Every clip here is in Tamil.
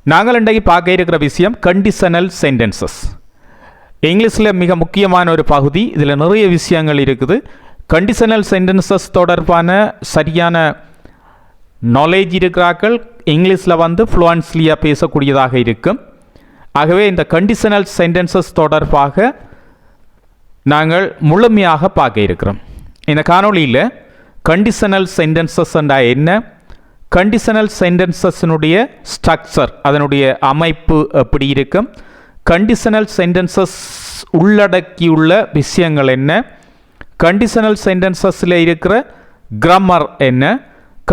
நாங்கள் இன்றைக்கு பார்க்க இருக்கிற விஷயம் கண்டிஷனல் சென்டென்சஸ். இங்கிலீஷில் மிக முக்கியமான ஒரு பகுதி. இதில் நிறைய விஷயங்கள் இருக்குது. கண்டிஷனல் சென்டென்சஸ் தொடர்பான சரியான நாலேஜ் இருக்கிறார்கள் இங்கிலீஷில் ஃப்ளூவன்ஸ்லியாக பேசக்கூடியதாக இருக்கும். ஆகவே இந்த கண்டிஷனல் சென்டென்சஸ் தொடர்பாக நாங்கள் முழுமையாக பார்க்க இருக்கிறோம். இந்த காணொளியில் கண்டிஷனல் சென்டென்சஸ் என்ன, கண்டிஷனல் சென்டென்சஸினுடைய ஸ்ட்ரக்சர், அதனுடைய அமைப்பு எப்படி இருக்கும், கண்டிஷனல் சென்டென்சஸ் உள்ளடக்கியுள்ள விஷயங்கள் என்ன, கண்டிஷனல் சென்டென்சஸில் இருக்கிற கிராமர் என்ன,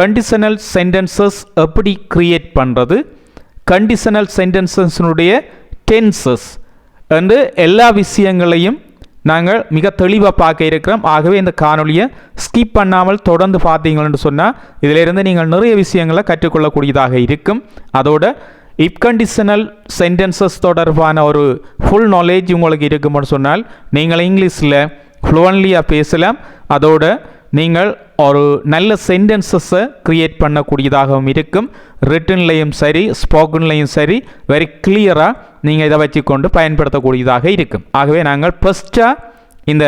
கண்டிஷனல் சென்டென்சஸ் எப்படி கிரியேட் பண்ணுறது, கண்டிஷனல் சென்டென்சஸினுடைய டென்சஸ் என்று எல்லா விஷயங்களையும் நாங்கள் மிக தெளிவாக பார்க்க இருக்கிறோம். ஆகவே இந்த காணொலியை ஸ்கிப் பண்ணாமல் தொடர்ந்து பார்த்தீங்கன்னு சொன்னால் இதிலிருந்து நீங்கள் நிறைய விஷயங்களை கற்றுக்கொள்ளக்கூடியதாக இருக்கும். அதோட இப் கண்டிஷனல் சென்டென்சஸ் தொடர்பான ஒரு ஃபுல் நாலேஜ் உங்களுக்கு இருக்கும்னு சொன்னால் நீங்கள் இங்கிலீஷில் ஃப்ளூவன்லியாக பேசலாம். அதோட நீங்கள் ஒரு நல்ல சென்டென்சஸை க்ரியேட் பண்ணக்கூடியதாகவும் இருக்கும். ரிட்டன்லையும் சரி ஸ்போக்கன்லையும் சரி வெரி கிளியராக நீங்கள் இதை வச்சுக்கொண்டு பயன்படுத்தக்கூடியதாக இருக்கும். ஆகவே நாங்கள் ஃபஸ்ட்டாக இந்த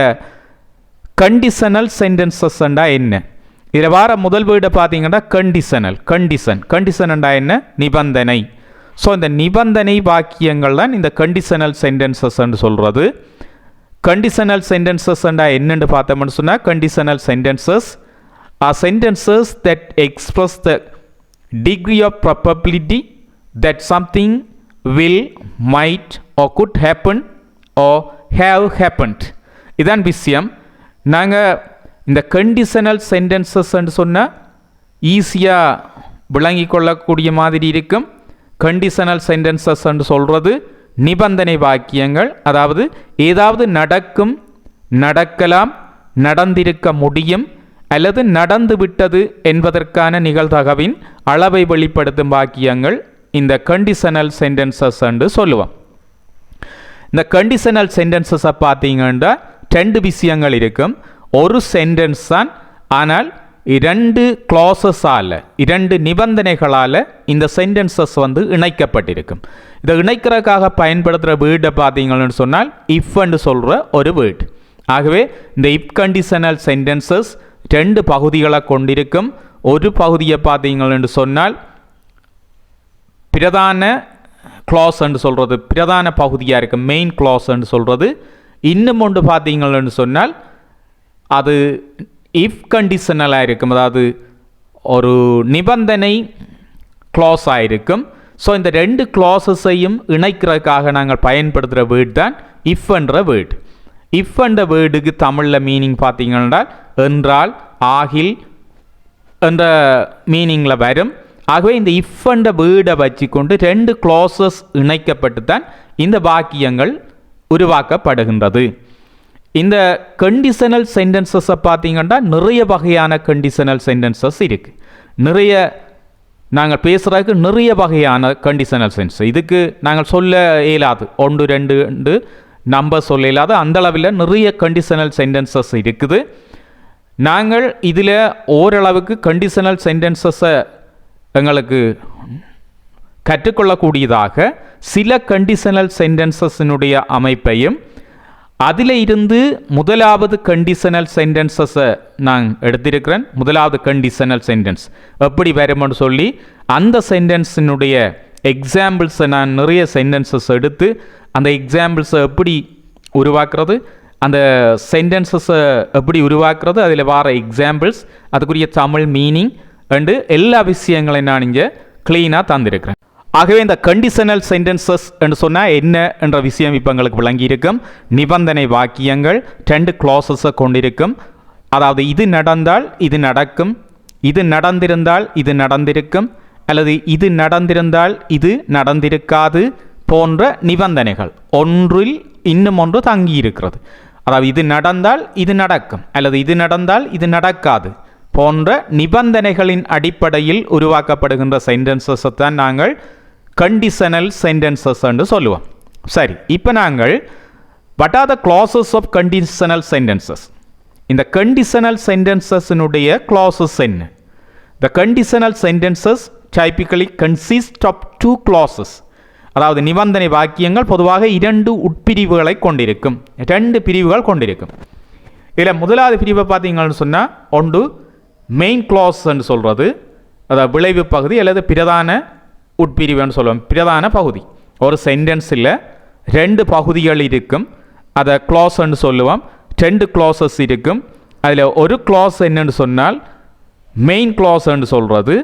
கண்டிஷனல் சென்டென்சஸ்ண்டா என்ன, இதில் வார முதல் வீடை பார்த்தீங்கன்னா கண்டிஷன்ண்டா என்ன, நிபந்தனை. ஸோ இந்த நிபந்தனை வாக்கியங்கள் தான் இந்த கண்டிஷனல் சென்டென்சஸ்ன்னு சொல்கிறது. கண்டிஷனல் சென்டென்சஸ்ண்டா என்னென்னு பார்த்தோம்னு சொன்னால் conditional sentences are sentences that express the degree of probability that something will, might or could happen or have happened. இதான் விஷயம். நாங்கள் இந்த கண்டிஷனல் சென்டென்சஸ்ன்னு சொன்னால் ஈஸியாக விளங்கி கொள்ளக்கூடிய மாதிரி இருக்கும். கண்டிஷனல் சென்டென்சஸ்ன்னு சொல்கிறது நிபந்தனை வாக்கியங்கள், அதாவது ஏதாவது நடக்கும், நடக்கலாம், நடந்திருக்க முடியும் அல்லது நடந்துவிட்டது என்பதற்கான நிகழ்தகவின் அளவை வெளிப்படுத்தும் வாக்கியங்கள் இந்த கண்டிஷனல் சென்டென்சஸ் என்று சொல்லுவோம். இந்த கண்டிஷனல் சென்டென்சஸை பார்த்தீங்கன்னா ரெண்டு விஷயங்கள் இருக்கும். ஒரு சென்டென்ஸ் தான், ஆனால் இரண்டு கிளாஸஸால், இரண்டு நிபந்தனைகளால் இந்த சென்டென்சஸ் இணைக்கப்பட்டிருக்கும். இதை இணைக்கிறதுக்காக பயன்படுத்துகிற வேர்டை பார்த்தீங்கன்னு சொன்னால் இஃப்ன்னு சொல்கிற ஒரு வேர்டு. ஆகவே இந்த இப் கண்டிஷனல் சென்டென்சஸ் ரெண்டு பகுதிகளை கொண்டிருக்கும். ஒரு பகுதியை பார்த்தீங்கன்னு சொன்னால் பிரதான கிளாஸ் என்று சொல்கிறது, பிரதான பகுதியாக இருக்கும், மெயின் கிளாஸ் என்று சொல்கிறது. இன்னும் ஒன்று பார்த்தீங்கன்னு சொன்னால் அது இஃப் கண்டிஷனலாக இருக்கும், அதாவது ஒரு நிபந்தனை கிளாஸாக இருக்கும். ஸோ இந்த ரெண்டு கிளாஸஸையும் இணைக்கிறதுக்காக நாங்கள் பயன்படுத்துகிற வேர்டு தான் இஃப் என்ற வேர்டு. இஃப் என்ற வேர்டுக்கு தமிழில் மீனிங் பார்த்தீங்கன்னா என்றால், ஆகில் என்ற மீனிங்கில் வரும். ஆகவே இந்த இஃப் என்ற வேர்டை வச்சுக்கொண்டு ரெண்டு கிளாஸஸ் இணைக்கப்பட்டு தான் இந்த வாக்கியங்கள் உருவாக்கப்படுகின்றது. இந்த கண்டிஷனல் சென்டென்சஸை பார்த்தீங்கன்னா நிறைய வகையான கண்டிஷனல் சென்டென்சஸ் இருக்குது. நிறைய நாங்கள் பேசுகிறதுக்கு நிறைய வகையான கண்டிஷனல் சென்டென்ஸ். இதுக்கு நாங்கள் சொல்ல இயலாது, 1 2 நம்பர் சொல்ல இயலாது. அந்தளவில் நிறைய கண்டிஷனல் சென்டென்சஸ் இருக்குது. நாங்கள் இதில் ஓரளவுக்கு கண்டிஷனல் சென்டென்சஸை எங்களுக்கு கற்றுக்கொள்ளக்கூடியதாக சில கண்டிஷனல் சென்டென்சஸினுடைய அமைப்பையும் அதில் இருந்து முதலாவது கண்டிஷனல் சென்டென்சஸை நான் எடுத்திருக்கிறேன். முதலாவது கண்டிஷனல் சென்டென்ஸ் எப்படி வரும்னு சொல்லி அந்த சென்டென்ஸினுடைய எக்ஸாம்பிள்ஸை நான் நிறைய சென்டென்சஸ் எடுத்து அந்த எக்ஸாம்பிள்ஸை எப்படி உருவாக்குறது, அந்த சென்டென்சஸை எப்படி உருவாக்குறது, அதில் வர எக்ஸாம்பிள்ஸ், அதுக்குரிய தமிழ் மீனிங் அண்டு எல்லா விஷயங்களையும் நான் இங்கே க்ளீனாக தந்திருக்கிறேன். ஆகவே இந்த கண்டிஷனல் சென்டென்சஸ் என்று சொன்னால் என்ன என்ற விஷயம் இப்போ எங்களுக்கு விளங்கியிருக்கும். நிபந்தனை வாக்கியங்கள் ரெண்டு கிளாஸஸை கொண்டிருக்கும். அதாவது இது நடந்தால் இது நடக்கும், இது நடந்திருந்தால் இது நடந்திருக்கும், அல்லது இது நடந்திருந்தால் இது நடந்திருக்காது போன்ற நிபந்தனைகள் ஒன்றில் இன்னும் ஒன்று தங்கி இருக்கிறது. அதாவது இது நடந்தால் இது நடக்கும், அல்லது இது நடந்தால் இது நடக்காது போன்ற நிபந்தனைகளின் அடிப்படையில் உருவாக்கப்படுகின்ற சென்டென்சஸை தான் நாங்கள் கண்டிஷனல் சென்டென்சஸ் என்று சொல்லுவோம். சரி, இப்போ நாங்கள் what are the clauses of conditional sentences? இந்த கண்டிஷனல் சென்டென்சஸினுடைய clauses என்ன? The conditional sentences typically consist of two clauses. அதாவது நிபந்தனை வாக்கியங்கள் பொதுவாக 2 உட்பிரிவுகளை கொண்டிருக்கும், 2 பிரிவுகள் கொண்டிருக்கும். இதில் முதலாவது பிரிவை பார்த்தீங்கன்னு சொன்னால் ஒன்று மெயின் கிளாஸ் என்று சொல்கிறது, அதாவது விளைவு பகுதி அல்லது பிரதான உட்பிரிவுன்னு சொல்லுவோம். பிரதான பகுதி ஒரு சென்டென்ஸில் 2 பகுதிகள் இருக்கும், அதை கிளாஸ்ன்னு சொல்லுவோம். 2 கிளாஸஸ் இருக்கும். அதில் ஒரு கிளாஸ் என்னென்னு சொன்னால் மெயின் கிளாஸ் என்று சொல்கிறது.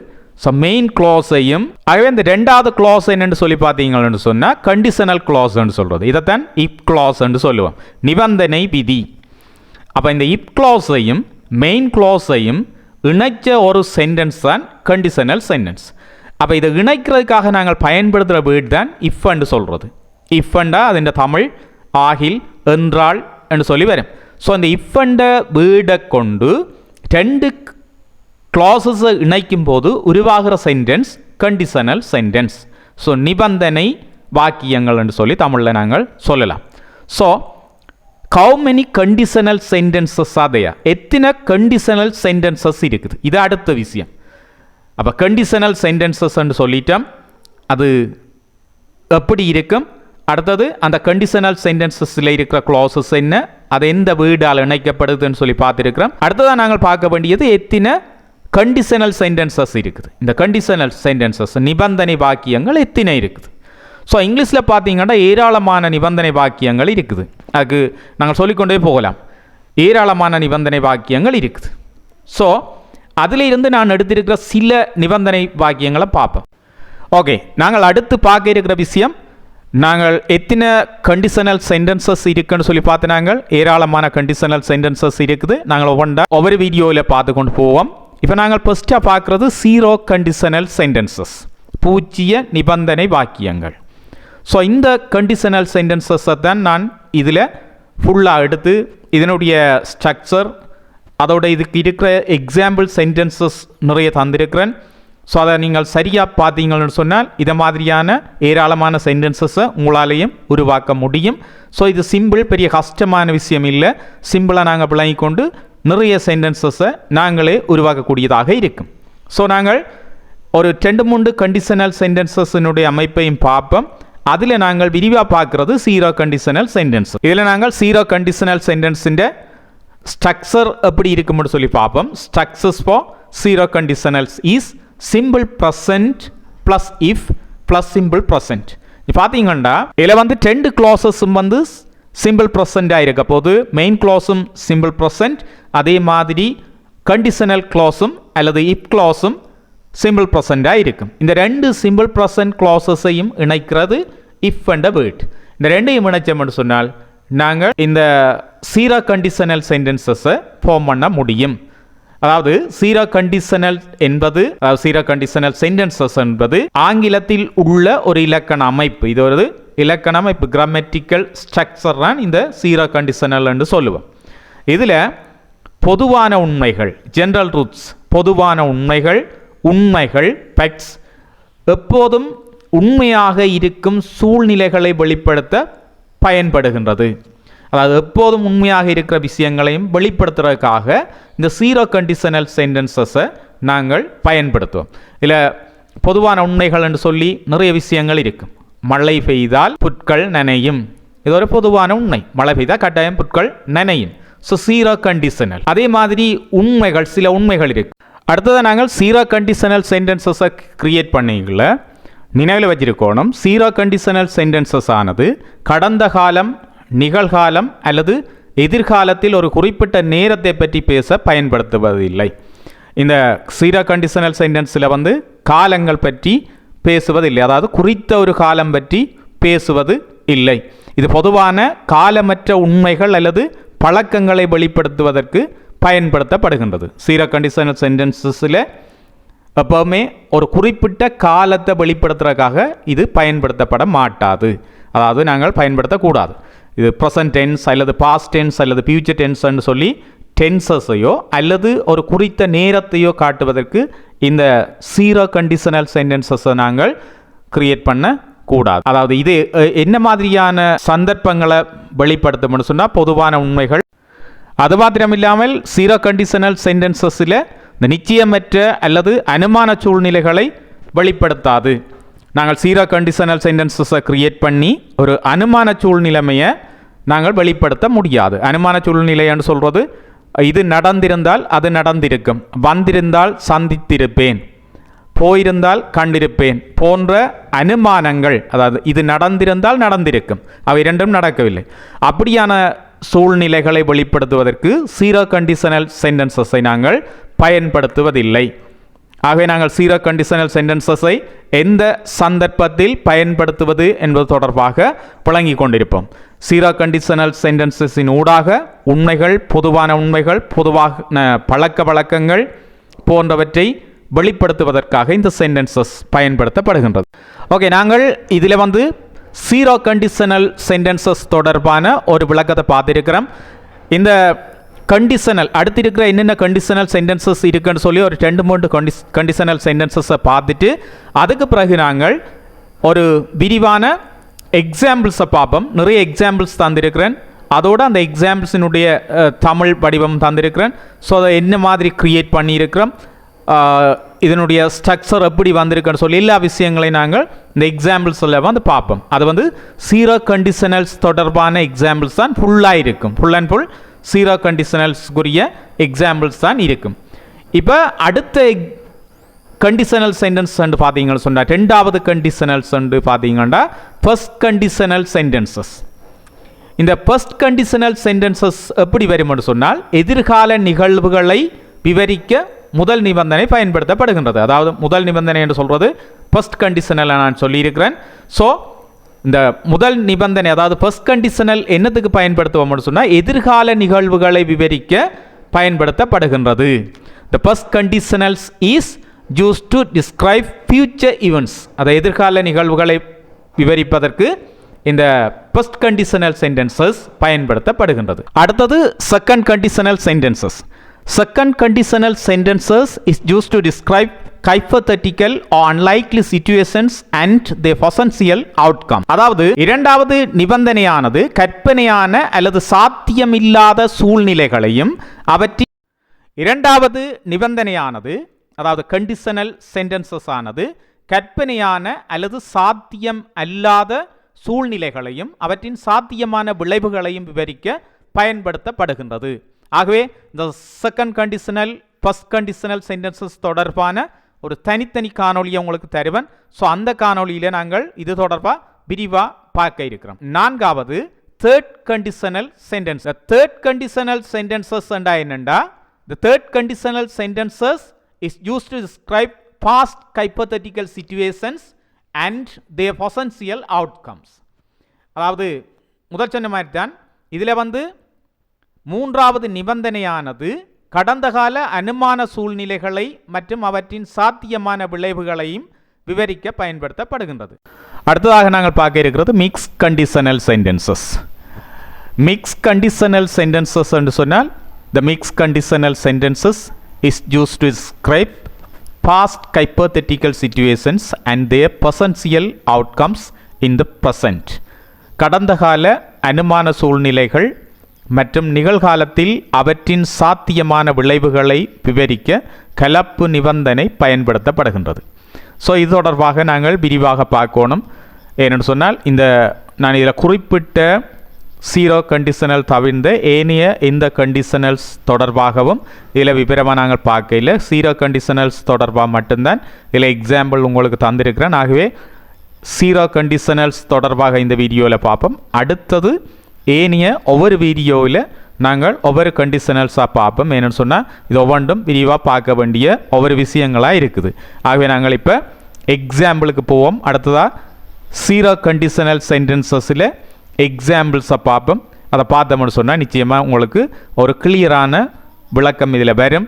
ஸோ மெயின் கிளாஸையும் ஆகவே இந்த 2வது கிளாஸ் என்னென்னு சொல்லி பார்த்தீங்கன்னு சொன்னால் கண்டிஷனல் கிளாஸ் என்று சொல்கிறது. இதைத்தான் இப் கிளாஸ் என்று சொல்லுவோம், நிபந்தனை விதி. அப்போ இந்த இப் கிளாஸையும் மெயின் கிளாஸையும் இணைச்ச ஒரு சென்டென்ஸ் தான் கண்டிஷனல் சென்டென்ஸ். அப்போ இதை இணைக்கிறதுக்காக நாங்கள் பயன்படுத்துகிற வேர்ட் தான் இஃப் என்று சொல்கிறது. இஃப்ண்டா அதின் தமிழ் ஆகில் என்றால் என்று சொல்லி வரும். ஸோ அந்த இஃப்ண்ட வேர்டை கொண்டு 2 கிளாஸஸை இணைக்கும் போது உருவாகிற சென்டென்ஸ் கண்டிஷனல் சென்டென்ஸ். ஸோ நிபந்தனை வாக்கியங்கள் என்று சொல்லி தமிழில் நாங்கள் சொல்லலாம். So how many conditional sentences are there? எத்தனை conditional sentences இருக்குது, இது அடுத்த விஷயம். அப்போ conditional sentences என்று சொல்லிட்டோம், அது எப்படி இருக்கும். அடுத்தது அந்த கண்டிஷனல் சென்டென்சஸில் இருக்கிற கிளாஸஸ் என்ன, அது எந்த வேர்டால் இணைக்கப்படுதுன்னு சொல்லி பார்த்துருக்கிறோம். அடுத்ததான் நாங்கள் பார்க்க வேண்டியது எத்தனை கண்டிஷனல் சென்டென்சஸ் இருக்குது. இந்த கண்டிஷனல் சென்டென்சஸ் நிபந்தனை வாக்கியங்கள் எத்தனை இருக்குது. ஸோ இங்கிலீஷில் பார்த்தீங்கன்னா ஏராளமான நிபந்தனை வாக்கியங்கள் இருக்குது. அதுக்கு நாங்கள் சொல்லிக்கொண்டே போகலாம், ஏராளமான நிபந்தனை வாக்கியங்கள் இருக்குது. ஸோ அதில் இருந்து நான் எடுத்திருக்கிற சில நிபந்தனை வாக்கியங்களை பார்ப்போம். ஓகே, நாங்கள் அடுத்து பார்க்க இருக்கிற விஷயம், நாங்கள் எத்தனை கண்டிஷனல் சென்டென்சஸ் இருக்குன்னு சொல்லி பார்த்து நாங்கள் ஏராளமான கண்டிஷனல் சென்டென்சஸ் இருக்குது. நாங்கள் ஒவ்வொரு வீடியோவில் பார்த்து கொண்டு போவோம். இப்போ நாங்கள் ஃபஸ்ட்டாக பார்க்குறது 0 கண்டிஷனல் சென்டென்சஸ், பூஜ்ஜிய நிபந்தனை வாக்கியங்கள். ஸோ இந்த கண்டிஷனல் சென்டென்சஸை தான் நான் இதில் ஃபுல்லாக எடுத்து இதனுடைய ஸ்ட்ரக்சர், அதோட இதுக்கு இருக்கிற எக்ஸாம்பிள் சென்டென்சஸ் நிறைய தந்திருக்கிறேன். ஸோ அதை நீங்கள் சரியாக பார்த்தீங்கன்னு சொன்னால் இதை மாதிரியான ஏராளமான சென்டென்சஸை உங்களாலேயும் உருவாக்க முடியும். ஸோ இது சிம்பிள், பெரிய கஷ்டமான விஷயம் இல்லை. சிம்பிளாக நாங்கள் விளங்கி கொண்டு நிறைய சென்டென்சஸை நாங்களே உருவாக்கக்கூடியதாக இருக்கும். ஸோ நாங்கள் ஒரு 2-3 கண்டிஷனல் சென்டென்சஸினுடைய அமைப்பையும் பார்ப்போம். அதில் நாங்கள் விரிவாக பார்க்குறது 0 கண்டிஷனல் சென்டென்ஸ். இதில் நாங்கள் 0 கண்டிஷனல் சென்டென்ஸின் ஸ்ட்ரக்சர் எப்படி இருக்கும்னு சொல்லி பார்ப்போம். Structures for 0 conditionals is simple present plus if plus symbol present. பார்த்தீங்கன்னா இதில் 2 கிளாஸஸும் சிம்பிள் ப்ரெசண்டாக இருக்க போது, மெயின் கிளாஸும் சிம்பிள் ப்ரெசன்ட், அதே மாதிரி கண்டிஷனல் கிளாஸும் அல்லது இப் கிளாஸும் சிம்பிள் ப்ரெசண்டாக இருக்கும். இந்த 2 சிம்பிள் ப்ரெசன்ட் கிளாஸஸையும் இணைக்கிறது இஃப் என்ற வேர்ட். இந்த 2ஐயும் இணைச்சோம்னு சொன்னால் நாங்கள் இந்த 0 கண்டிஷனல் சென்டென்சஸை ஃபார்ம் பண்ண முடியும். அதாவது 0 கண்டிஷனல் என்பது 0 கண்டிஷனல் சென்டென்சஸ் என்பது ஆங்கிலத்தில் உள்ள ஒரு இலக்கண அமைப்பு. இது ஒரு இலக்கண அமைப்பு, கிராமட்டிக்கல் ஸ்ட்ரக்சர் தான் இந்த 0 கண்டிஷனல் என்று சொல்லுவோம். இதில் பொதுவான உண்மைகள், ஜெனரல் ட்ரூத்ஸ், பொதுவான உண்மைகள், உண்மைகள், ஃபேக்ட்ஸ், எப்போதும் உண்மையாக இருக்கும் சூழ்நிலைகளை வெளிப்படுத்த பயன்படுகின்றது. அதாவது எப்போதும் உண்மையாக இருக்கிற விஷயங்களையும் வெளிப்படுத்துறதுக்காக இந்த 0 கண்டிஷனல் சென்டென்சஸை நாங்கள் பயன்படுத்துவோம். இதில் பொதுவான உண்மைகள் என்று சொல்லி நிறைய விஷயங்கள் இருக்கும். மழை பெய்தால் புட்கள் நனையும், இது ஒரு பொதுவான உண்மை. மழை பெய்தால் கட்டாயம் புட்கள் நனையும். So 0 conditional. அதே மாதிரி உண்மைகள், சில உண்மைகள் இருக்கு. அடுத்ததாக நாங்கள் 0 கண்டிஷனல் சென்டென்சஸை கிரியேட் பண்ணிக்கல நினைவில் வச்சிருக்கணும். 0 கண்டிஷனல் சென்டென்சஸ் ஆனது கடந்த காலம், நிகழ்காலம் அல்லது எதிர்காலத்தில் ஒரு குறிப்பிட்ட நேரத்தை பற்றி பேச பயன்படுத்துவதில்லை. இந்த 0 கண்டிஷனல் சென்டென்ஸில் காலங்கள் பற்றி பேசுவதில்லை, அதாவது குறித்த ஒரு காலம் பற்றி பேசுவது இல்லை. இது பொதுவான காலமற்ற உண்மைகள் அல்லது பழக்கங்களை வெளிப்படுத்துவதற்கு பயன்படுத்தப்படுகின்றது. 0 கண்டிஷனல் சென்டென்சஸில் எப்போவுமே ஒரு குறிப்பிட்ட காலத்தை வெளிப்படுத்துறதுக்காக இது பயன்படுத்தப்பட மாட்டாது, அதாவது நாங்கள் பயன்படுத்தக்கூடாது. இது ப்ரெசன்ட் டென்ஸ் அல்லது பாஸ்ட் டென்ஸ் அல்லது ஃபியூச்சர் டென்ஸ்ன்னு சொல்லி டென்சஸையோ அல்லது ஒரு குறித்த நேரத்தையோ காட்டுவதற்கு இந்த 0 கண்டிஷனல் சென்டென்சஸை நாங்கள் கிரியேட் பண்ண கூடாது. அதாவது இது என்ன மாதிரியான சந்தர்ப்பங்களை வெளிப்படுத்தும்னு சொன்னால் பொதுவான உண்மைகள். அது மாத்திரம் இல்லாமல் 0 கண்டிஷனல் சென்டென்சஸில் இந்த நிச்சயமற்ற அல்லது அனுமான சூழ்நிலைகளை வெளிப்படுத்தாது. நாங்கள் சீரோ கண்டிஷனல் சென்டென்சஸை கிரியேட் பண்ணி ஒரு அனுமான சூழ்நிலைமையை நாங்கள் வெளிப்படுத்த முடியாது. அனுமான சூழ்நிலைன்னு சொல்கிறது, இது நடந்திருந்தால் அது நடந்திருக்கும், வந்திருந்தால் சந்தித்திருப்பேன், போயிருந்தால் கண்டிருப்பேன் போன்ற அனுமானங்கள், அதாவது இது நடந்திருந்தால் நடந்திருக்கும், அவை இரண்டும் நடக்கவில்லை, அப்படியான சூழ்நிலைகளை வெளிப்படுத்துவதற்கு சீரோ கண்டிஷனல் சென்டென்சஸை நாங்கள் பயன்படுத்துவதில்லை. ஆகவே நாங்கள் சீரோ கண்டிஷனல் சென்டென்சஸை எந்த சந்தர்ப்பத்தில் பயன்படுத்துவது என்பது தொடர்பாக விளங்கிக் கொண்டிருப்போம். சீரோ கண்டிஷனல் சென்டென்சஸின் ஊடாக உண்மைகள், பொதுவான உண்மைகள், பொதுவான பழக்க வழக்கங்கள் போன்றவற்றை வெளிப்படுத்துவதற்காக இந்த சென்டென்சஸ் பயன்படுத்தப்படுகின்றது. ஓகே, நாங்கள் இதில் சீரோ கண்டிஷனல் சென்டென்சஸ் தொடர்பான ஒரு விளக்கத்தை பார்த்துருக்கிறோம். இந்த கண்டிஷனல் அடுத்து இருக்கிற என்னென்ன கண்டிஷனல் சென்டென்சஸ் இருக்குன்னு சொல்லி ஒரு 2-3 கண்டிஷனல் சென்டென்சஸை பார்த்துட்டு அதுக்கு பிறகு நாங்கள் ஒரு விரிவான எக்ஸாம்பிள்ஸை பார்ப்போம். நிறைய எக்ஸாம்பிள்ஸ் தந்திருக்கிறேன், அதோடு அந்த எக்ஸாம்பிள்ஸினுடைய தமிழ் வடிவம் தந்திருக்கிறேன். ஸோ அதை என்ன மாதிரி க்ரியேட் பண்ணியிருக்கிறோம், இதனுடைய ஸ்ட்ரக்சர் எப்படி வந்திருக்குன்னு சொல்லி எல்லா விஷயங்களையும் நாங்கள் இந்த எக்ஸாம்பிள்ஸில் பார்ப்போம். அது சீரோ கண்டிஷனல்ஸ் தொடர்பான எக்ஸாம்பிள்ஸ் தான் ஃபுல்லாக இருக்கும். ஃபுல் அண்ட் ஃபுல் சீரோ கண்டிஷனல்ஸ்க்குரிய எக்ஸாம்பிள்ஸ் தான் இருக்கும். இப்போ அடுத்த கண்டிஷனல் சென்டென்ஸ் பார்த்தீங்கன்னு சொன்னால், ரெண்டாவது கண்டிஷனல்ஸ் பார்த்தீங்கன்னா ஃபர்ஸ்ட் கண்டிஷனல் சென்டென்சஸ். இந்த ஃபர்ஸ்ட் கண்டிஷனல் சென்டென்சஸ் எப்படி வரும்னு சொன்னால், எதிர்கால நிகழ்வுகளை விவரிக்க முதல் நிபந்தனை பயன்படுத்தப்படுகின்றது. அதாவது முதல் நிபந்தனை என்று சொல்கிறது ஃபர்ஸ்ட் கண்டிஷனல் நான் சொல்லியிருக்கிறேன். ஸோ இந்த முதல் நிபந்தனை, அதாவது ஃபர்ஸ்ட் கண்டிஷனல் என்னத்துக்கு பயன்படுத்துவோம்னு சொன்னால், எதிர்கால நிகழ்வுகளை விவரிக்க பயன்படுத்தப்படுகின்றது. The first conditionals is used to describe future events. அதை எதிர்கால நிகழ்வுகளை விவரிப்பதற்கு இந்த ஃபர்ஸ்ட் கண்டிஷனல் சென்டென்சஸ் பயன்படுத்தப்படுகின்றது. அடுத்தது second conditional sentences. Second conditional sentences is used to describe hypothetical or unlikely situations and their potential outcome. அதாவது இரண்டாவது நிபந்தனையானது கற்பனையான அல்லது சாத்தியமில்லாத சூழ்நிலைகளையும் அவற்றின் இரண்டாவது நிபந்தனையானது, அதாவது கண்டிஷனல் சென்டென்சஸ் ஆனது கற்பனையான அல்லது சாத்தியம் அல்லாத சூழ்நிலைகளையும் அவற்றின் சாத்தியமான விளைவுகளையும் விவரிக்க பயன்படுத்தப்படுகின்றது. ஆகவே இந்த second conditional first conditional sentences தொடர்பான ஒரு தனித்தனி காணொலியை உங்களுக்கு தருவேன். ஸோ அந்த காணொலியில் நாங்கள் இது தொடர்பாக விரிவாக பார்க்க இருக்கிறோம். நான்காவது third conditional sentence. Third conditional sentences என்னென்னா, the third conditional sentences is used to describe past hypothetical situations and their potential outcomes. அதாவது முதல் சொன்ன மாதிரி தான் இதில் மூன்றாவது நிபந்தனையானது கடந்த கால அனுமான சூழ்நிலைகளை மற்றும் அவற்றின் சாத்தியமான விளைவுகளையும் விவரிக்க பயன்படுத்தப்படுகின்றது. அடுத்ததாக நாங்கள் பார்க்க இருக்கிறது mix conditional sentences. Mix conditional sentences என்று சொன்னால், the mixed conditional sentences is used to describe past hypothetical situations and their potential outcomes in the present. கடந்த கால அனுமான சூழ்நிலைகள் மற்றும் நிகழ்காலத்தில் அவற்றின் சாத்தியமான விளைவுகளை விவரிக்க கலப்பு நிபந்தனை பயன்படுத்தப்படுகின்றது. ஸோ இது தொடர்பாக நாங்கள் விரிவாக பார்க்கணும். ஏனென்று சொன்னால், நான் இதில் குறிப்பிட்ட சீரோ கண்டிஷனல் தவிர்ந்த ஏனைய இந்த கண்டிஷனல்ஸ் தொடர்பாகவும் இதில் விவரமாக நாங்கள் பார்க்கல. சீரோ கண்டிஷனல்ஸ் தொடர்பாக மட்டும்தான் இதில் எக்ஸாம்பிள் உங்களுக்கு தந்திருக்கிறேன். ஆகவே சீரோ கண்டிஷனல்ஸ் தொடர்பாக இந்த வீடியோவில் பார்ப்போம். அடுத்தது ஏனைய ஒவ்வொரு வீடியோவில் நாங்கள் ஒவ்வொரு கண்டிஷனல்ஸாக பார்ப்போம். என்னென்னு சொன்னால், இது ஒவ்வொன்றும் விரிவாக பார்க்க வேண்டிய ஒவ்வொரு விஷயங்களாக இருக்குது. ஆகவே நாங்கள் இப்போ எக்ஸாம்பிளுக்கு போவோம். அடுத்ததாக சீரோ கண்டிஷனல் சென்டென்சஸில் எக்ஸாம்பிள்ஸை பார்ப்போம். அதை பார்த்தோம்னு சொன்னால் நிச்சயமாக உங்களுக்கு ஒரு கிளியரான விளக்கம் இதில் வரும்.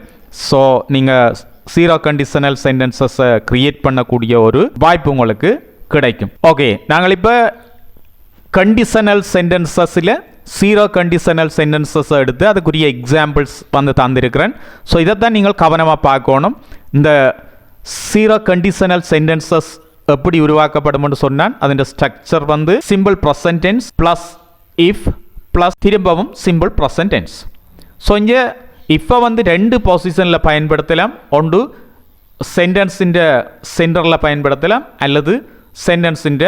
ஸோ நீங்கள் சீரோ கண்டிஷனல் சென்டென்சஸை க்ரியேட் பண்ணக்கூடிய ஒரு வாய்ப்பு உங்களுக்கு கிடைக்கும். ஓகே, நாங்கள் இப்போ கண்டிஷனல் சென்டென்சஸில் சீரோ கண்டிஷனல் சென்டென்சஸை எடுத்து அதுக்குரிய எக்ஸாம்பிள்ஸ் தந்திருக்கிறேன். ஸோ இதைத்தான் நீங்கள் கவனமாக பார்க்கணும். இந்த சீரோ கண்டிஷனல் சென்டென்சஸ் எப்படி உருவாக்கப்படும்னு சொன்னால், அதன் structure simple present tense plus if plus திரும்பவும் சிம்பிள் ப்ரெசன்ட் டென்ஸ். ஸோ இங்கே இப்போ வந்து ரெண்டு பொசிஷனில் பயன்படுத்தலாம். ஒன்று சென்டென்ஸின் சென்டரில் பயன்படுத்தலாம் அல்லது சென்டென்ஸின்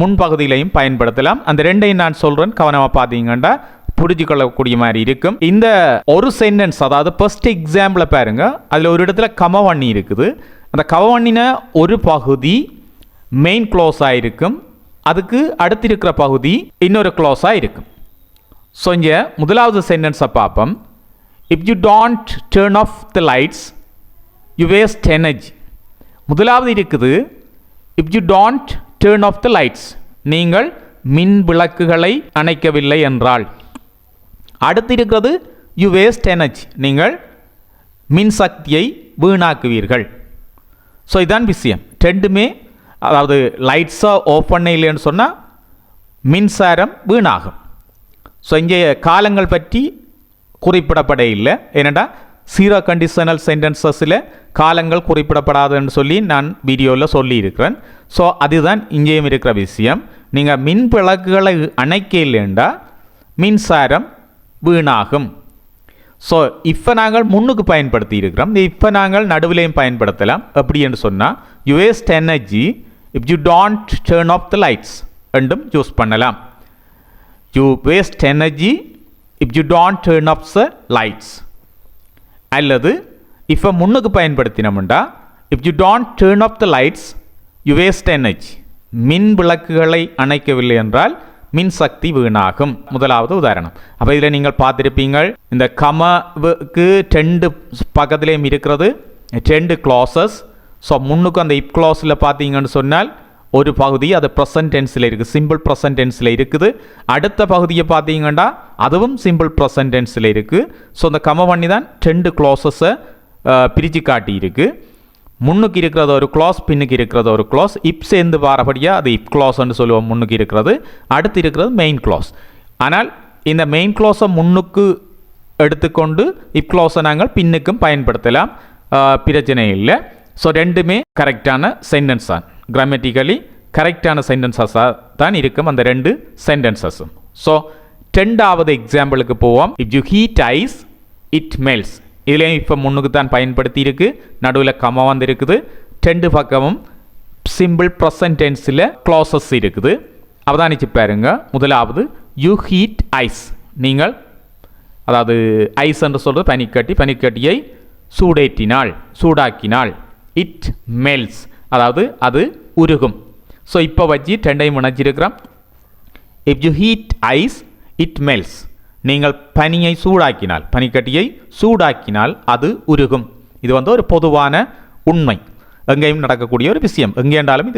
முன்பகுதியிலையும் பயன்படுத்தலாம். அந்த ரெண்டையும் நான் சொல்கிறேன், கவனமாக பார்த்தீங்கன்னா புரிஞ்சுக்கொள்ளக்கூடிய மாதிரி இருக்கும். இந்த ஒரு சென்டென்ஸ், அதாவது ஃபர்ஸ்ட் எக்ஸாம்பிளை பாருங்க, அதில் ஒரு இடத்துல கமவண்ணி இருக்குது. அந்த கமவண்ணின ஒரு பகுதி மெயின் க்ளோஸாக இருக்கும், அதுக்கு அடுத்து இருக்கிற பகுதி இன்னொரு க்ளோஸாக இருக்கும். ஸோ இங்கே முதலாவது சென்டென்ஸை பார்ப்போம். If you don't turn off the lights you waste energy. முதலாவது இருக்குது if you don't turn off the lights, நீங்கள் மின் விளக்குகளை அணைக்கவில்லை என்றால். அடுத்து இருக்கிறது யூ வேஸ்ட் எனர்ஜி, நீங்கள் மின் சக்தியை வீணாக்குவீர்கள். ஸோ இதுதான் விஷயம். ரெண்டுமே, அதாவது லைட்ஸை ஆஃப் பண்ண இல்லைன்னு சொன்னால் மின்சாரம் வீணாகும். ஸோ இங்கே காலங்கள் பற்றி குறிப்பிடப்பட இல்லை. ஏனெண்டா ஜீரோ கண்டிஷனல் சென்டென்சஸில் காலங்கள் குறிப்பிடப்படாதுன்னு சொல்லி நான் வீடியோவில் சொல்லியிருக்கிறேன். ஸோ அதுதான் இங்கேயும் இருக்கிற விஷயம். நீங்கள் மின் விளக்குகளை அணைக்க இல்லைண்டா மின்சாரம் வீணாகும். ஸோ இப்போ நாங்கள் முன்னுக்கு பயன்படுத்தி இருக்கிறோம். இப்போ நாங்கள் நடுவிலையும் பயன்படுத்தலாம். எப்படி என்று சொன்னால் you waste energy if you don't turn off the lights ரெண்டும் யூஸ் பண்ணலாம். You waste energy if you don't turn off the lights. அல்லது இப்போ முன்னுக்கு பயன்படுத்தினோம்டா if you don't turn off the lights you waste energy, மின் விளக்குகளை அணைக்கவில்லை என்றால் மின் சக்தி வீணாகும். முதலாவது உதாரணம். அப்போ இதில் நீங்கள் பார்த்துருப்பீங்கள், இந்த கமவுக்கு ரெண்டு பக்கத்துலேயும் இருக்கிறது ரெண்டு க்ளாஸஸ். ஸோ முன்னுக்கு அந்த இப் க்ளாஸில் பார்த்தீங்கன்னு சொன்னால் ஒரு பகுதி அது ப்ரெசன்ட் டென்ஸில் இருக்குது, சிம்பிள் ப்ரெசன்ட் டென்ஸில் இருக்குது. அடுத்த பகுதியை பார்த்தீங்கன்னா அதுவும் சிம்பிள் ப்ரெசன்ட் டென்ஸில் இருக்குது. ஸோ அந்த கம பண்ணி தான் ரெண்டு க்ளாஸஸை பிரித்து காட்டியிருக்கு. முன்னுக்கு இருக்கிறது ஒரு க்ளாஸ், பின்னுக்கு இருக்கிறது ஒரு க்ளாஸ். இப் சேர்ந்து பாரபடியாக அது இப் க்ளாஸ்ன்னு சொல்லுவோம் முன்னுக்கு இருக்கிறது. அடுத்து இருக்கிறது மெயின் க்ளாஸ். ஆனால் இந்த மெயின் க்ளாஸை முன்னுக்கு எடுத்துக்கொண்டு இப் க்ளாஸை நாங்கள் பின்னுக்கும் பயன்படுத்தலாம், பிரச்சனை இல்லை. ஸோ ரெண்டுமே கரெக்டான சென்டென்ஸ் தான், கிராமட்டிக்கலி கரெக்டான சென்டென்சஸாக தான் இருக்கும் அந்த ரெண்டு சென்டென்சஸும். ஸோ ரெண்டாவது எக்ஸாம்பிளுக்கு போவோம். If you heat ice it melts. இதுலேயும் இப்போ முன்னுக்கு தான் பயன்படுத்தி இருக்கு, நடுவில் கம வந்து இருக்குது. ரெண்டு பக்கமும் சிம்பிள் ப்ரெசன்ட் டென்ஸில் க்ளாஸஸ் இருக்குது. அவதானிச்சு பாருங்க. முதலாவது யூ ஹீட் ஐஸ், நீங்கள், அதாவது ஐஸ் என்று சொல்கிறது பனிக்கட்டி, பனிக்கட்டியை சூடாக்கினால். இட் மெல்ஸ், அதாவது அது உருகும். ஸோ இப்போ வச்சு ரெண்டையும் இணைச்சிருக்கிறோம். If you heat ice it melts, நீங்கள் பனியை சூடாக்கினால், பனிக்கட்டியை சூடாக்கினால் அது உருகும். இது வந்து ஒரு பொதுவான உண்மை, எங்கேயும் நடக்கக்கூடிய ஒரு விஷயம். எங்கேண்டாலும்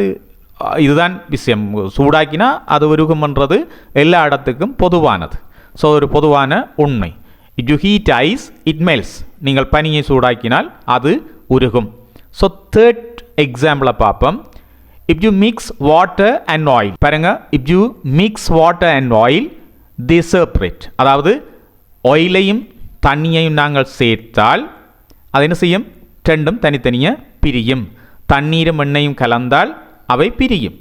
இதுதான் விஷயம். சூடாக்கினா அது உருகும்ன்றது எல்லா இடத்துக்கும் பொதுவானது. ஸோ ஒரு பொதுவான உண்மை. If you heat ice it melts, நீங்கள் பனியை சூடாக்கினால் அது உருகும். ஸோ தேர்ட் எக்ஸாம்பிளை பார்ப்போம். If you mix water and oil, பாருங்க, if you mix water and oil they separate, அதாவது ஆயிலையும் தண்ணியையும் நாங்கள் சேர்த்தால் அது என்ன செய்யும்? ரெண்டும் தனித்தனியாக பிரியும். தண்ணீரும் எண்ணெயும் கலந்தால் அவை பிரியும்.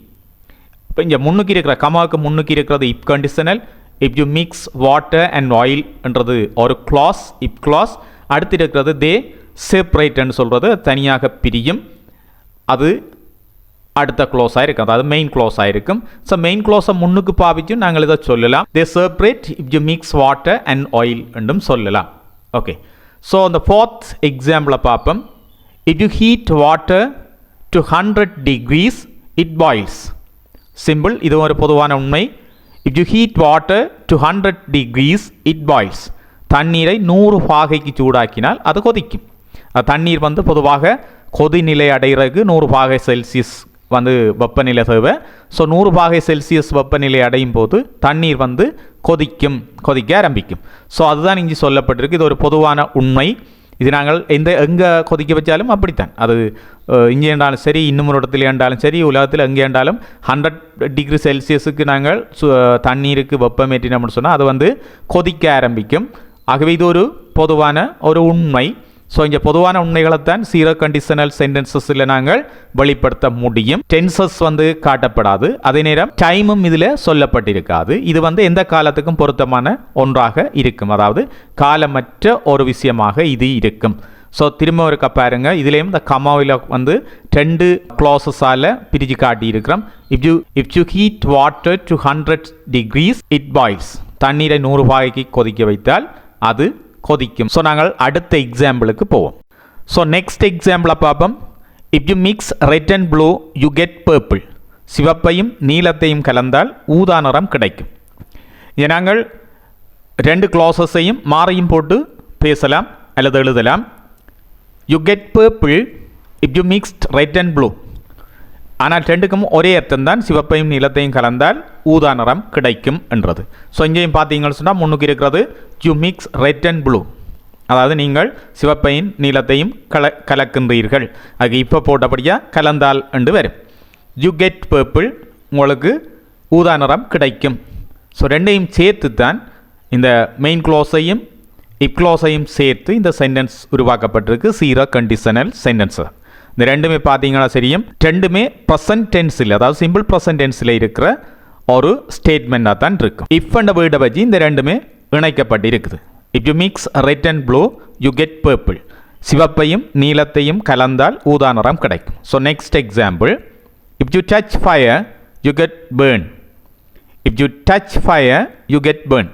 இப்போ இங்கே முன்னுக்கு இருக்கிற கமாவுக்கு முன்னுக்கு இருக்கிறது இப் conditional. If you mix water and oil என்றது ஒரு க்ளாஸ், இப் க்ளாஸ். அடுத்து இருக்கிறது தே செப்பரேட்னு சொல்கிறது தனியாக பிரியும். அது அடுத்த க்ளோஸாக இருக்கும், அதாவது மெயின் க்ளோஸாக இருக்கும். ஸோ மெயின் க்ளோஸை முன்னுக்கு பாவிச்சும் நாங்கள் இதை சொல்லலாம். They separate if you mix water and oil என்றும் சொல்லலாம். ஓகே. ஸோ அந்த ஃபோர்த் எக்ஸாம்பிளை பார்ப்போம். If you heat water to 100 degrees it boils. Simple, இது ஒரு பொதுவான உண்மை. If you heat water to 100 degrees it boils. தண்ணீரை 100 பாகைக்கு சூடாக்கினால் அது கொதிக்கும். தண்ணீர் வந்து பொதுவாக கொதிநிலை அடைகிறதுக்கு 100 பாகை செல்சியஸ் வந்து வெப்பநிலை தேவை. ஸோ 100 பாகை செல்சியஸ் வெப்பநிலை அடையும் போது தண்ணீர் வந்து கொதிக்க ஆரம்பிக்கும். ஸோ அதுதான் இங்கே சொல்லப்பட்டிருக்கு. இது ஒரு பொதுவான உண்மை. இது நாங்கள் எங்கே கொதிக்க வச்சாலும் அப்படித்தான். அது இங்கே என்றாலும் சரி, இன்னும் ஒரு இடத்துல என்றாலும் சரி, உலகத்தில் எங்கே என்றாலும் 100 டிகிரி செல்சியஸுக்கு நாங்கள் தண்ணீருக்கு வெப்பமேற்றினோம்னு சொன்னால் அது வந்து கொதிக்க ஆரம்பிக்கும். ஆகவே இது ஒரு பொதுவான ஒரு உண்மை. ஸோ இங்கே பொதுவான உண்மைகளைத்தான் ஜீரோ கண்டிஷனல் சென்டென்சஸில் நாங்கள் வெளிப்படுத்த முடியும். டென்சஸ் வந்து காட்டப்படாது, அதே நேரம் டைமும் இதில் சொல்லப்பட்டிருக்காது. இது வந்து எந்த காலத்துக்கும் பொருத்தமான ஒன்றாக இருக்கும், அதாவது காலமற்ற ஒரு விஷயமாக இது இருக்கும். ஸோ திரும்ப ஒரு பாருங்க, இதுலேயும் இந்த கமாவில் வந்து 2 க்ளாஸஸால் பிரித்து காட்டியிருக்கிறோம். If you heat water to 100 degrees it boils. தண்ணீரை 100 பாகைக்கு கொதிக்க வைத்தால் அது கொதிக்கும். ஸோ நாங்கள் அடுத்த எக்ஸாம்பிளுக்கு போவோம். ஸோ நெக்ஸ்ட் எக்ஸாம்பிளை பார்ப்போம். If you mix red and blue you get purple. சிவப்பையும் நீலத்தையும் கலந்தால் ஊதா நிறம் கிடைக்கும். இதை நாங்கள் 2 க்ளாஸஸையும் மாறையும் போட்டு பேசலாம் அல்லது எழுதலாம். You get purple if you mixed red and blue. ஆனால் ரெண்டுக்கும் ஒரே அர்த்தம் தான், சிவப்பையும் நீலத்தையும் கலந்தால் ஊதா நிறம் கிடைக்கும் என்றது. ஸோ இங்கேயும் பார்த்தீங்கன்னு சொன்னால் முன்னுக்கு இருக்கிறது you mix red and blue, அதாவது நீங்கள் சிவப்பையும் நீலத்தையும் கலக்கின்றீர்கள். அது இப்போ போட்டபடியாக கலந்தால் என்று வரும். யூ கெட் பர்பிள், உங்களுக்கு ஊதா நிறம் கிடைக்கும். ஸோ ரெண்டையும் சேர்த்து தான் இந்த மெயின் க்ளாஸையும் இப் க்ளாஸையும் சேர்த்து இந்த சென்டென்ஸ் உருவாக்கப்பட்டிருக்கு, ஜீரோ கண்டிஷனல் சென்டென்ஸ். இந்த ரெண்டுமே பார்த்தீங்கன்னா சரியும், ரெண்டுமே ப்ரெசன்ட் டென்ஸில், அதாவது சிம்பிள் ப்ரெசன்ட் டென்ஸில் இருக்கிற ஒரு ஸ்டேட்மெண்ட்டாக தான் இருக்கும். இஃப் அண்ட் வேர்டை வச்சு இந்த ரெண்டுமே இணைக்கப்பட்டு இருக்குது. If you mix red and blue you get purple. சிவப்பையும் நீலத்தையும் கலந்தால் ஊதா நிறம் கிடைக்கும். So next example, if you touch fire you get burn. If you touch fire you get burn.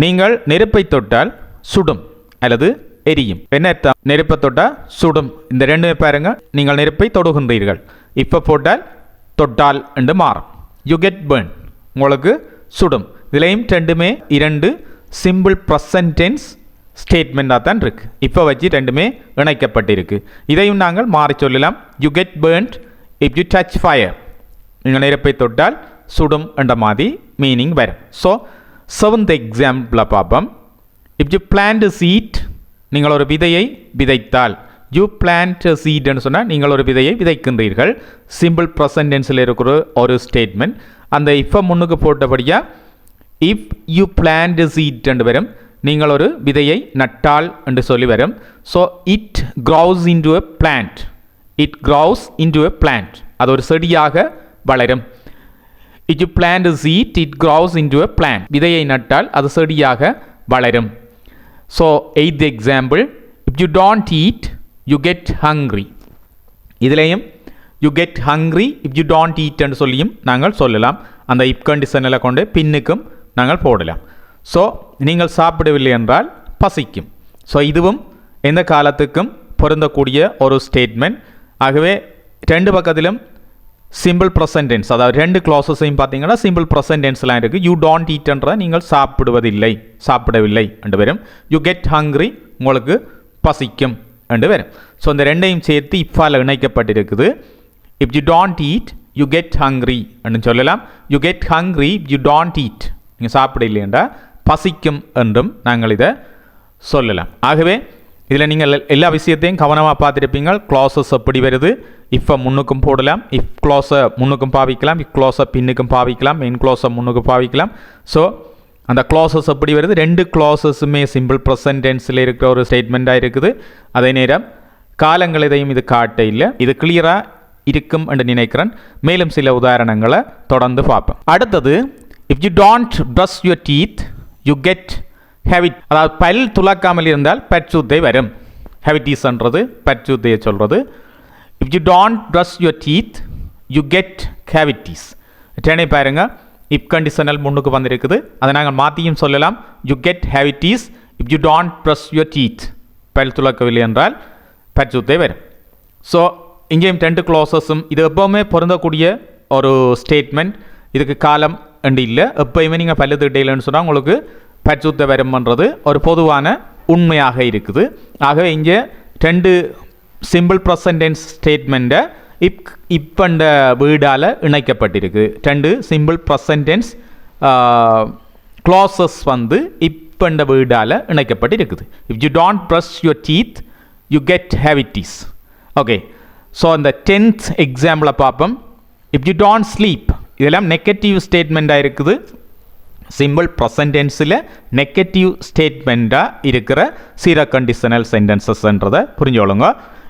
நீங்கள் நெருப்பை தொட்டால் சுடும் அல்லது எரியும். என்ன அர்த்தம்? நெருப்பை தொட்டால் சுடும். இந்த ரெண்டுமே பாருங்க, நீங்கள் நெருப்பை தொடுகின்றீர்கள். இப்போ போட்டால் தொட்டால் என்று மாறும். யூ கெட் பேர்ன், உங்களுக்கு சுடும். இதுலேயும் ரெண்டுமே 2 சிம்பிள் ப்ரெசன்ட் டென்ஸ் ஸ்டேட்மெண்ட்டாக தான் இருக்கு. இப்போ வச்சு ரெண்டுமே இணைக்கப்பட்டிருக்கு. இதையும் நாங்கள் மாறி சொல்லலாம். You get burnt if you touch fire. நீங்கள் நெருப்பை தொட்டால் சுடும் என்ற மாதிரி மீனிங் வரும். ஸோ 7th எக்ஸாம்பிளை பார்ப்போம். இஃப் யூ பிளான்ட் சீட், நீங்கள் ஒரு விதையை விதைத்தால். யூ பிளான்ட் சீட்னு சொன்னால் நீங்கள் ஒரு விதையை விதைக்கின்றீர்கள். சிம்பிள் ப்ரெசன்ட் டென்ஸில் இருக்கிற ஒரு ஸ்டேட்மெண்ட். அந்த இப்போ முன்னுக்கு போட்டபடியாக இஃப் யூ பிளான்ட் சீட் என்று வரும். நீங்கள் ஒரு விதையை நட்டால் என்று சொல்லி வரும். So it grows into a plant. It grows into a plant, அது ஒரு செடியாக வளரும். If you plant seed it grows into a plant. விதையை நட்டால் அது செடியாக வளரும். So 8th example, if you don't eat you get hungry. இதுலேயும் you get hungry if you don't eat என்று சொல்லியும் நாங்கள் சொல்லலாம். அந்த இப் கண்டிஷனில் கொண்டு பின்னுக்கும் நாங்கள் போடலாம். ஸோ நீங்கள் சாப்பிடவில்லை என்றால் பசிக்கும். ஸோ இதுவும் எந்த காலத்துக்கும் பொருந்தக்கூடிய ஒரு ஸ்டேட்மெண்ட். ஆகவே 2 பக்கத்திலும் சிம்பிள் ப்ரெசன்ட் டென்ஸ், அதாவது 2 க்ளாஸஸையும் பார்த்தீங்கன்னா சிம்பிள் ப்ரெசன்ட் டென்ஸ்லாம் இருக்குது. யூ டோன்ட் ஈட் என்ற நீங்கள் சாப்பிடுவதில்லை, சாப்பிடவில்லை என்று வரும். யூ கெட் ஹங்க்ரி, உங்களுக்கு பசிக்கும் என்று வரும். ஸோ இந்த ரெண்டையும் சேர்த்து இஃபால் இணைக்கப்பட்டிருக்குது. If you don't eat you get hungry என்று சொல்லலாம். You get hungry if you don't eat, நீங்கள் சாப்பிட இல்லை என்றால் பசிக்கும் என்றும் நாங்கள் இதை சொல்லலாம். ஆகவே இதில் நீங்கள் எல்லா விஷயத்தையும் கவனமாக பார்த்துருப்பீங்க. க்ளாஸஸ் எப்படி வருது, இப்போ முன்னுக்கும் போடலாம், இஃப் க்ளாஸை முன்னுக்கும் பாவிக்கலாம், இஃப் க்ளாஸை பின்னுக்கும் பாவிக்கலாம், மெயின் க்ளாஸை முன்னுக்கு பாவிக்கலாம். ஸோ அந்த க்ளாஸஸ் எப்படி வருது, 2 க்ளாஸஸுமே சிம்பிள் ப்ரெசன்ட் டென்ஸில் இருக்கிற ஒரு ஸ்டேட்மெண்ட்டாக இருக்குது. அதே நேரம் காலங்கள் இதையும் இது காட்ட இல்லை. இது கிளியராக இருக்கும் என்று நினைக்கிறேன். மேலும் சில உதாரணங்களை தொடர்ந்து பார்ப்போம். அடுத்தது, if you don't brush your teeth you get cavity. அதாவது பல் துளக்காமல் இருந்தால் பற்சூத்தை வரும். ஹேவிட்டிஸ்ன்றது பற்சூத்தையை சொல்கிறது. If you don't brush your teeth you get cavities. ட்ரெயினை பாருங்கள், இப் கண்டிஷனல் முன்னுக்கு வந்திருக்குது. அதை நாங்கள் மாற்றியும் சொல்லலாம். You get cavities if you don't brush your teeth. பல் துளக்கவில்லை என்றால் பற்சூத்தை வரும். ஸோ இங்கேயும் 2 க்ளாஸஸும் இது எப்போவுமே பொருந்தக்கூடிய ஒரு ஸ்டேட்மெண்ட். இதுக்கு காலம் என்று இல்லை. எப்போயுமே நீங்கள் பல்லு திட்டையில்னு சொன்னால் உங்களுக்கு பற்சூத்த வரும்ன்றது ஒரு பொதுவான உண்மையாக இருக்குது. ஆகவே இங்கே 2 சிம்பிள் ப்ரெசன்ட் டென்ஸ் ஸ்டேட்மெண்ட்டை இப்பண்ட வீடால் இணைக்கப்பட்டிருக்கு. 2 சிம்பிள் ப்ரெசன்ட் டென்ஸ் க்ளாஸஸ் வந்து இப்பண்ட வீடால் இணைக்கப்பட்டிருக்குது. If you don't brush your teeth you get cavities. Okay, so அந்த 10th எக்ஸாம்பிளை பார்ப்போம். இஃப் யூ டோன்ட் ஸ்லீப், இதெல்லாம் நெகட்டிவ் ஸ்டேட்மெண்ட்டாக இருக்குது. சிம்பிள் ப்ரெசன்ட் டென்ஸில் நெகட்டிவ் ஸ்டேட்மெண்ட்டாக இருக்கிற சில கண்டிஷனல் சென்டென்சஸ்ன்றதை புரிஞ்சுக்கொள்ளுங்க.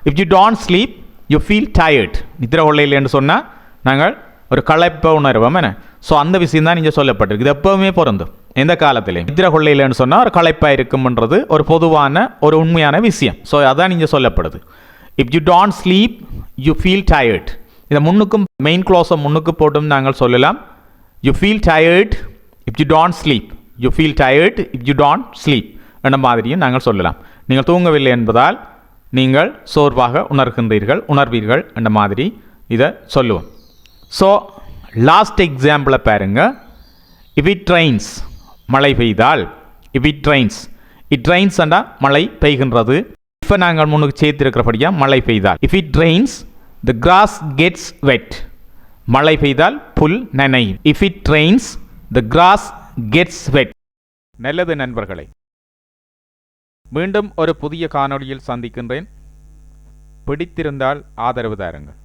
If you don't sleep you feel tired. நித்திர கொள்ளையில்லைன்னு சொன்னால் நாங்கள் ஒரு களைப்பை உணர்வோம் என்ன. ஸோ அந்த விஷயம் தான் நீங்கள் சொல்லப்பட்டிருக்கு. இது எப்போவுமே பொருந்தும் எந்த காலத்திலையும். நித்திர கொள்ளையில்லைன்னு சொன்னால் ஒரு களைப்பாக இருக்கும்ன்றது ஒரு பொதுவான ஒரு உண்மையான விஷயம். ஸோ அதான் நீங்கள் சொல்லப்படுது. If you don't sleep you feel tired. இதை முன்னுக்கும் மெயின் க்ளோஸை முன்னுக்கு போட்டும் நாங்கள் சொல்லலாம். You feel tired if you don't sleep. You feel tired if you don't sleep என்ற மாதிரியும் நாங்கள் சொல்லலாம். நீங்கள் தூங்கவில்லை என்பதால் நீங்கள் சோர்வாக உணர்வீர்கள் என்ற மாதிரி இதை சொல்லுவோம். ஸோ லாஸ்ட் எக்ஸாம்பிளை பாருங்க. இஃப் இட் ரெயின்ஸ், மழை பெய்தால். If it rains, it rains அண்டா மழை பெய்கின்றது. இப்போ நாங்கள் முன்னுக்கு சேர்த்திருக்கிறபடியாக மழை பெய்தால். If it rains the grass gets wet. மழை பெய்தால் புல் நனையும். If it rains the grass gets wet. நல்லது நண்பர்களே, மீண்டும் ஒரு புதிய காணொளியில் சந்திக்கின்றேன். பிடித்திருந்தால் ஆதரவு தாருங்கள்.